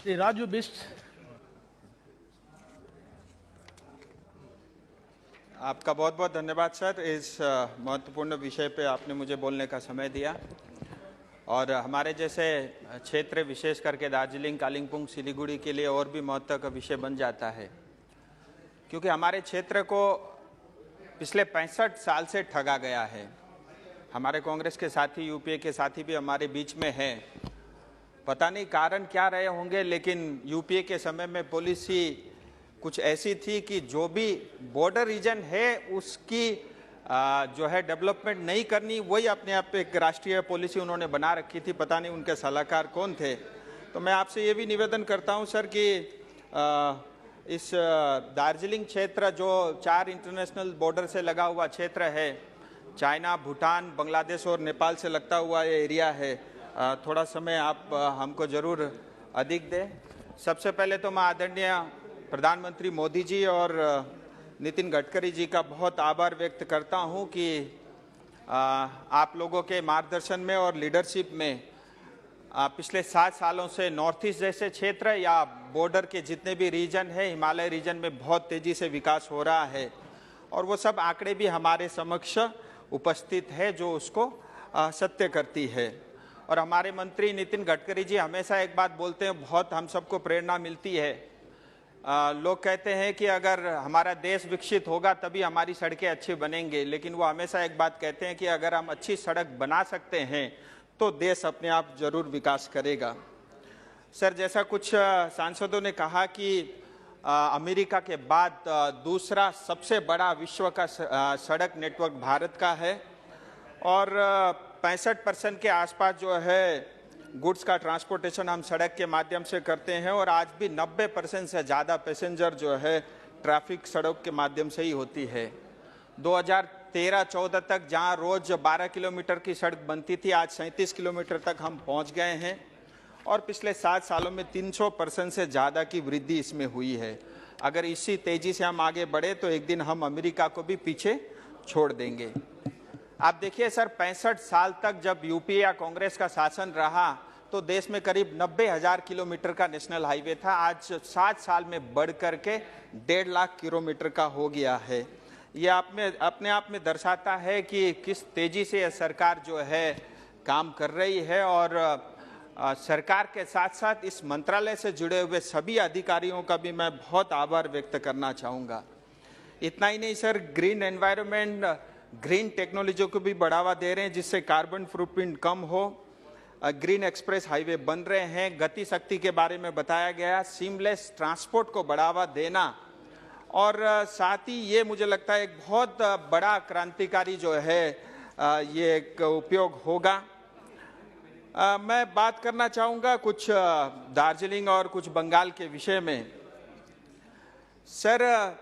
श्री राजू बिस्ट। आपका बहुत बहुत धन्यवाद सर, इस महत्वपूर्ण विषय पे आपने मुझे बोलने का समय दिया। और हमारे जैसे क्षेत्र विशेष करके दार्जिलिंग, कालिम्पोंग, सिलीगुड़ी के लिए और भी महत्व का विषय बन जाता है, क्योंकि हमारे क्षेत्र को पिछले 65 साल से ठगा गया है। हमारे कांग्रेस के साथी, यूपीए के साथी भी हमारे बीच में हैं। पता नहीं कारण क्या रहे होंगे, लेकिन यूपीए के समय में पॉलिसी कुछ ऐसी थी कि जो भी बॉर्डर रीजन है उसकी जो है डेवलपमेंट नहीं करनी, वही अपने आप एक राष्ट्रीय पॉलिसी उन्होंने बना रखी थी। पता नहीं उनके सलाहकार कौन थे। तो मैं आपसे ये भी निवेदन करता हूँ सर कि इस दार्जिलिंग क्षेत्र जो 4 इंटरनेशनल बॉर्डर से लगा हुआ क्षेत्र है, चाइना, भूटान, बांग्लादेश और नेपाल से लगता हुआ ये एरिया है, थोड़ा समय आप हमको ज़रूर अधिक दें। सबसे पहले तो मैं आदरणीय प्रधानमंत्री मोदी जी और नितिन गडकरी जी का बहुत आभार व्यक्त करता हूं कि आप लोगों के मार्गदर्शन में और लीडरशिप में पिछले 7 सालों से नॉर्थ ईस्ट जैसे क्षेत्र या बॉर्डर के जितने भी रीजन है, हिमालय रीजन में बहुत तेजी से विकास हो रहा है। और वो सब आंकड़े भी हमारे समक्ष उपस्थित है जो उसको सत्य करती है। और हमारे मंत्री नितिन गडकरी जी हमेशा एक बात बोलते हैं, बहुत हम सबको प्रेरणा मिलती है। लोग कहते हैं कि अगर हमारा देश विकसित होगा तभी हमारी सड़कें अच्छी बनेंगे, लेकिन वो हमेशा एक बात कहते हैं कि अगर हम अच्छी सड़क बना सकते हैं तो देश अपने आप जरूर विकास करेगा। सर, जैसा कुछ सांसदों ने कहा कि अमेरिका के बाद दूसरा सबसे बड़ा विश्व का सड़क नेटवर्क भारत का है और 65% के आसपास जो है गुड्स का ट्रांसपोर्टेशन हम सड़क के माध्यम से करते हैं और आज भी 90% से ज़्यादा पैसेंजर जो है ट्रैफिक सड़क के माध्यम से ही होती है। 2013-14 तक जहां रोज 12 किलोमीटर की सड़क बनती थी, आज 37 किलोमीटर तक हम पहुंच गए हैं और पिछले 7 सालों में 300% से ज़्यादा की वृद्धि इसमें हुई है। अगर इसी तेज़ी से हम आगे बढ़े तो एक दिन हम अमेरिका को भी पीछे छोड़ देंगे। आप देखिए सर, 65 साल तक जब यूपीए या कांग्रेस का शासन रहा तो देश में करीब 90,000 किलोमीटर का नेशनल हाईवे था। आज 7 साल में बढ़ करके 1.5 लाख किलोमीटर का हो गया है। ये अपने आप में दर्शाता है कि किस तेजी से यह सरकार जो है काम कर रही है। और सरकार के साथ साथ इस मंत्रालय से जुड़े हुए सभी अधिकारियों का भी मैं बहुत आभार व्यक्त करना चाहूँगा। इतना ही नहीं sir, green environment, green technology को भी बढ़ावा दे रहे हैं जिससे कार्बन फुटप्रिंट कम हो। ग्रीन एक्सप्रेस हाईवे बन रहे हैं, गति शक्ति के बारे में बताया गया, सीमलेस ट्रांसपोर्ट को बढ़ावा देना और साथ ही ये मुझे लगता है एक बहुत बड़ा क्रांतिकारी जो है ये एक उपयोग होगा। मैं बात करना चाहूँगा कुछ दार्जिलिंग और कुछ बंगाल के विषय में। सर,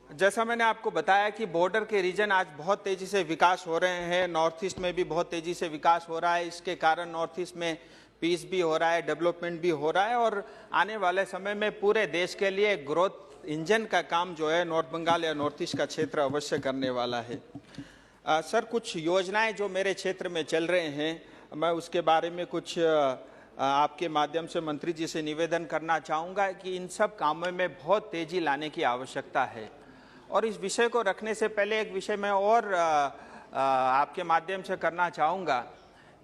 जैसा मैंने आपको बताया कि बॉर्डर के रीजन आज बहुत तेजी से विकास हो रहे हैं, नॉर्थ ईस्ट में भी बहुत तेजी से विकास हो रहा है। इसके कारण नॉर्थ ईस्ट में पीस भी हो रहा है, डेवलपमेंट भी हो रहा है और आने वाले समय में पूरे देश के लिए ग्रोथ इंजन का काम जो है नॉर्थ बंगाल या नॉर्थ ईस्ट का क्षेत्र अवश्य करने वाला है। सर, कुछ योजनाएं जो मेरे क्षेत्र में चल रहे हैं, मैं उसके बारे में कुछ आपके माध्यम से मंत्री जी से निवेदन करना चाहूँगा कि इन सब कामों में बहुत तेजी लाने की आवश्यकता है। और इस विषय को रखने से पहले एक विषय मैं और आपके माध्यम से करना चाहूँगा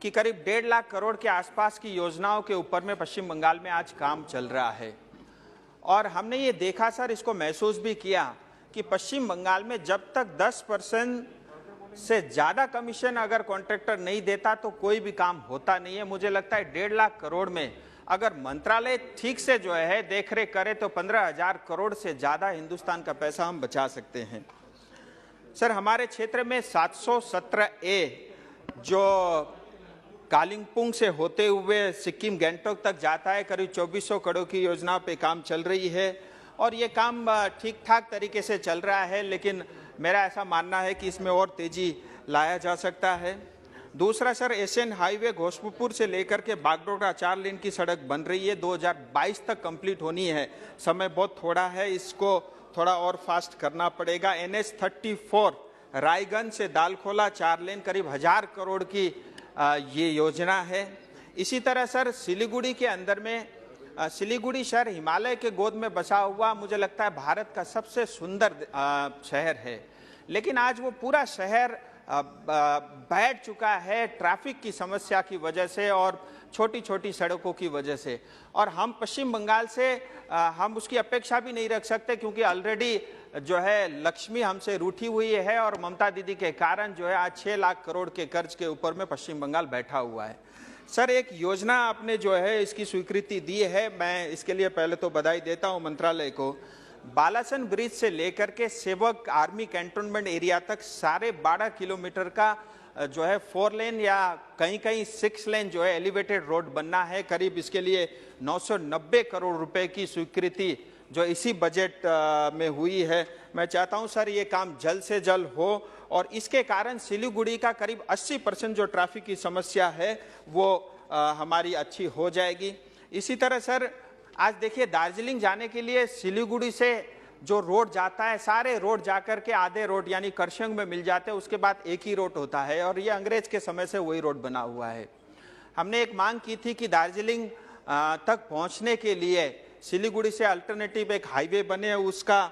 कि करीब 1.5 लाख करोड़ के आसपास की योजनाओं के ऊपर में पश्चिम बंगाल में आज काम चल रहा है। और हमने ये देखा सर, इसको महसूस भी किया कि पश्चिम बंगाल में जब तक 10% से ज़्यादा कमीशन अगर कॉन्ट्रैक्टर नहीं देता तो कोई भी काम होता नहीं है। मुझे लगता है 1.5 लाख करोड़ में अगर मंत्रालय ठीक से जो है देखरेख करे तो 15,000 करोड़ से ज़्यादा हिंदुस्तान का पैसा हम बचा सकते हैं। सर, हमारे क्षेत्र में 717A जो कालिम्पोंग से होते हुए सिक्किम गैंगटोक तक जाता है, करीब 2400 करोड़ की योजना पे काम चल रही है और ये काम ठीक ठाक तरीके से चल रहा है, लेकिन मेरा ऐसा मानना है कि इसमें और तेज़ी लाया जा सकता है। दूसरा सर, एशियन हाईवे घोषपुर से लेकर के बागडोगरा 4 लेन की सड़क बन रही है, 2022 तक कंप्लीट होनी है। समय बहुत थोड़ा है, इसको थोड़ा और फास्ट करना पड़ेगा। NH34 रायगंज से दालखोला 4 लेन करीब 1000 करोड़ की ये योजना है। इसी तरह सर, सिलीगुड़ी के अंदर में सिलीगुड़ी शहर हिमालय के गोद में बसा हुआ मुझे लगता है भारत का सबसे सुंदर शहर है, लेकिन आज वो पूरा शहर बैठ चुका है ट्रैफिक की समस्या की वजह से और छोटी छोटी सड़कों की वजह से। और हम पश्चिम बंगाल से हम उसकी अपेक्षा भी नहीं रख सकते, क्योंकि ऑलरेडी जो है लक्ष्मी हमसे रूठी हुई है और ममता दीदी के कारण जो है आज 6 लाख करोड़ के कर्ज के ऊपर में पश्चिम बंगाल बैठा हुआ है। सर, एक योजना आपने जो है इसकी स्वीकृति दी है, मैं इसके लिए पहले तो बधाई देता हूं मंत्रालय को। बालासन ब्रिज से लेकर के सेवक आर्मी कैंटोनमेंट एरिया तक सारे 12 किलोमीटर का जो है 4 लेन या कहीं कहीं 6 लेन जो है एलिवेटेड रोड बनना है। करीब इसके लिए 990 करोड़ रुपए की स्वीकृति जो इसी बजट में हुई है। मैं चाहता हूं सर ये काम जल्द से जल्द हो और इसके कारण सिलीगुड़ी का करीब 80% जो ट्रैफिक की समस्या है वो हमारी अच्छी हो जाएगी। इसी तरह सर आज देखिए दार्जिलिंग जाने के लिए सिलीगुड़ी से जो रोड जाता है, सारे रोड जाकर के आधे रोड यानी करशंग में मिल जाते हैं, उसके बाद एक ही रोड होता है और ये अंग्रेज के समय से वही रोड बना हुआ है। हमने एक मांग की थी कि दार्जिलिंग तक पहुंचने के लिए सिलीगुड़ी से अल्टरनेटिव एक हाईवे बने, उसका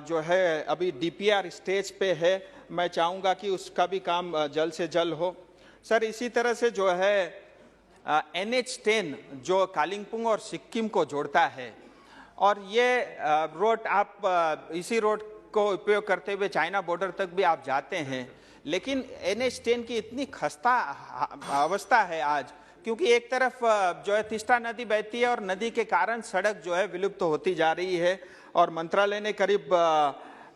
जो है अभी डीपीआर स्टेज पे है। मैं चाहूँगा कि उसका भी काम जल्द से जल्द हो। सर इसी तरह से जो है NH10 जो कालिंगपुंग और सिक्किम को जोड़ता है और ये रोड आप इसी रोड को उपयोग करते हुए चाइना बॉर्डर तक भी आप जाते हैं, लेकिन NH10 की इतनी खस्ता अवस्था है आज, क्योंकि एक तरफ जो है तिस्ता नदी बहती है और नदी के कारण सड़क जो है विलुप्त होती जा रही है और मंत्रालय ने करीब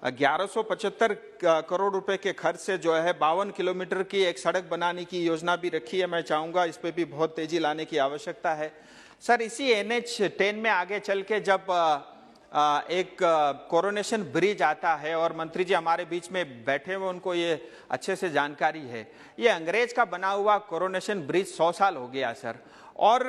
1175 करोड़ रुपए के खर्च से जो है 52 किलोमीटर की एक सड़क बनाने की योजना भी रखी है। मैं चाहूँगा इस पे भी बहुत तेजी लाने की आवश्यकता है। सर इसी NH10 में आगे चल के जब एक कोरोनेशन ब्रिज आता है और मंत्री जी हमारे बीच में बैठे हुए, उनको ये अच्छे से जानकारी है, ये अंग्रेज का बना हुआ कोरोनेशन ब्रिज 100 साल हो गया सर, और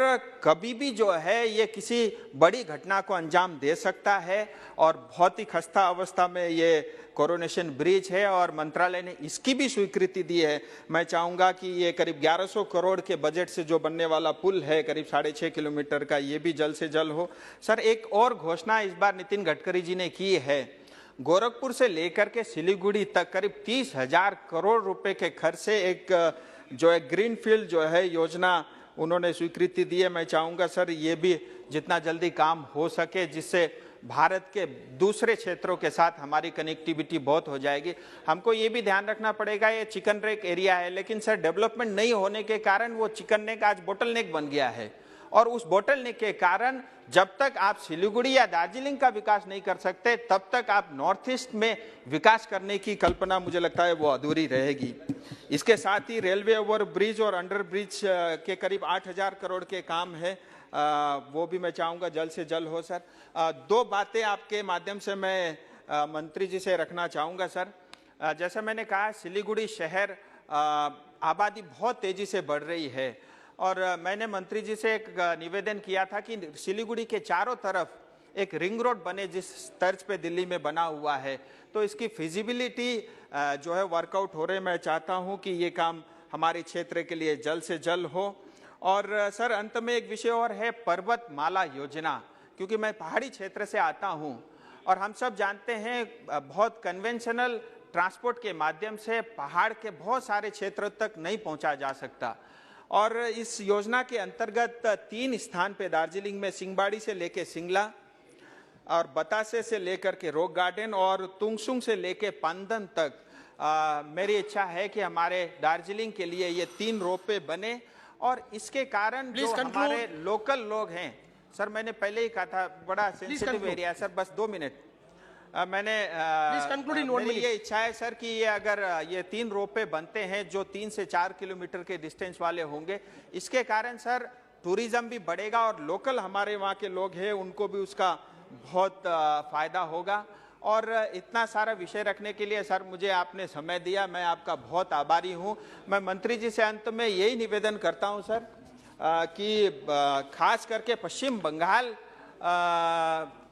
कभी भी जो है ये किसी बड़ी घटना को अंजाम दे सकता है और बहुत ही खस्ता अवस्था में ये कोरोनेशन ब्रिज है और मंत्रालय ने इसकी भी स्वीकृति दी है। मैं चाहूँगा कि ये करीब 1100 करोड़ के बजट से जो बनने वाला पुल है करीब 6.5 किलोमीटर का, ये भी जल्द से जल्द हो। सर एक और घोषणा इस बार नितिन गडकरी जी ने की है, गोरखपुर से लेकर के सिलीगुड़ी तक करीब 30,000 करोड़ रुपए के खर्च से एक जो है ग्रीनफील्ड जो है योजना उन्होंने स्वीकृति दी है। मैं चाहूँगा सर ये भी जितना जल्दी काम हो सके, जिससे भारत के दूसरे क्षेत्रों के साथ हमारी कनेक्टिविटी बहुत हो जाएगी। हमको ये भी ध्यान रखना पड़ेगा, ये चिकन नेक एरिया है, लेकिन सर डेवलपमेंट नहीं होने के कारण वो चिकन नेक आज बोटल नेक बन गया है और उस बोटल नेक के कारण जब तक आप सिलीगुड़ी या दार्जिलिंग का विकास नहीं कर सकते तब तक आप नॉर्थ ईस्ट में विकास करने की कल्पना मुझे लगता है वो अधूरी रहेगी। इसके साथ ही रेलवे ओवर ब्रिज और अंडर ब्रिज के करीब 8,000 करोड़ के काम है, वो भी मैं चाहूँगा जल्द से जल्द हो। सर 2 बातें आपके माध्यम से मैं मंत्री जी से रखना चाहूँगा। सर जैसा मैंने कहा सिलीगुड़ी शहर आबादी बहुत तेजी से बढ़ रही है और मैंने मंत्री जी से एक निवेदन किया था कि सिलीगुड़ी के चारों तरफ एक रिंग रोड बने जिस तर्ज पे दिल्ली में बना हुआ है, तो इसकी फिजिबिलिटी जो है वर्कआउट हो रहे। मैं चाहता हूं कि ये काम हमारे क्षेत्र के लिए जल्द से जल्द हो। और सर अंत में एक विषय और है, पर्वतमाला योजना, क्योंकि मैं पहाड़ी क्षेत्र से आता हूं और हम सब जानते हैं बहुत कन्वेंशनल ट्रांसपोर्ट के माध्यम से पहाड़ के बहुत सारे क्षेत्रों तक नहीं पहुंचा जा सकता और इस योजना के अंतर्गत 3 स्थान पे दार्जिलिंग में सिंहबाड़ी से लेके सिंगला और बतासे से लेकर के रॉक गार्डन और तुंगसुंग से लेके पांदन तक मेरी इच्छा है कि हमारे दार्जिलिंग के लिए ये 3 रोपवे बने और इसके कारण जो हमारे लोकल लोग हैं, सर मैंने पहले ही कहा था बड़ा सेंसिटिव एरिया है सर, बस 2 मिनट मैंने मेरी ये इच्छा है सर कि ये अगर ये 3 रोपवे बनते हैं जो 3 से 4 किलोमीटर के डिस्टेंस वाले होंगे, इसके कारण सर टूरिज्म भी बढ़ेगा और लोकल हमारे वहाँ के लोग हैं उनको भी उसका बहुत फायदा होगा। और इतना सारा विषय रखने के लिए सर मुझे आपने समय दिया, मैं आपका बहुत आभारी हूँ। मैं मंत्री जी से अंत में यही निवेदन करता हूँ सर कि खास करके पश्चिम बंगाल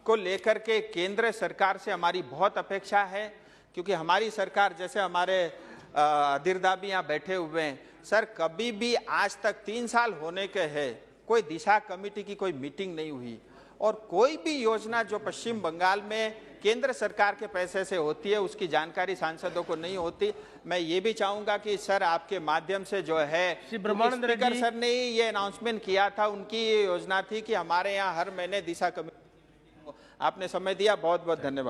को लेकर के केंद्र सरकार से हमारी बहुत अपेक्षा है, क्योंकि हमारी सरकार जैसे हमारे अधीरदा भी यहाँ बैठे हुए हैं सर, कभी भी आज तक 3 साल होने के हैं कोई दिशा कमेटी की कोई मीटिंग नहीं हुई और कोई भी योजना जो पश्चिम बंगाल में केंद्र सरकार के पैसे से होती है उसकी जानकारी सांसदों को नहीं होती। मैं ये भी चाहूंगा कि सर आपके माध्यम से जो है स्पीकर सर ने ये अनाउंसमेंट किया था, उनकी ये योजना थी कि हमारे यहाँ हर महीने दिशा कमेटी। आपने समय दिया, बहुत बहुत धन्यवाद।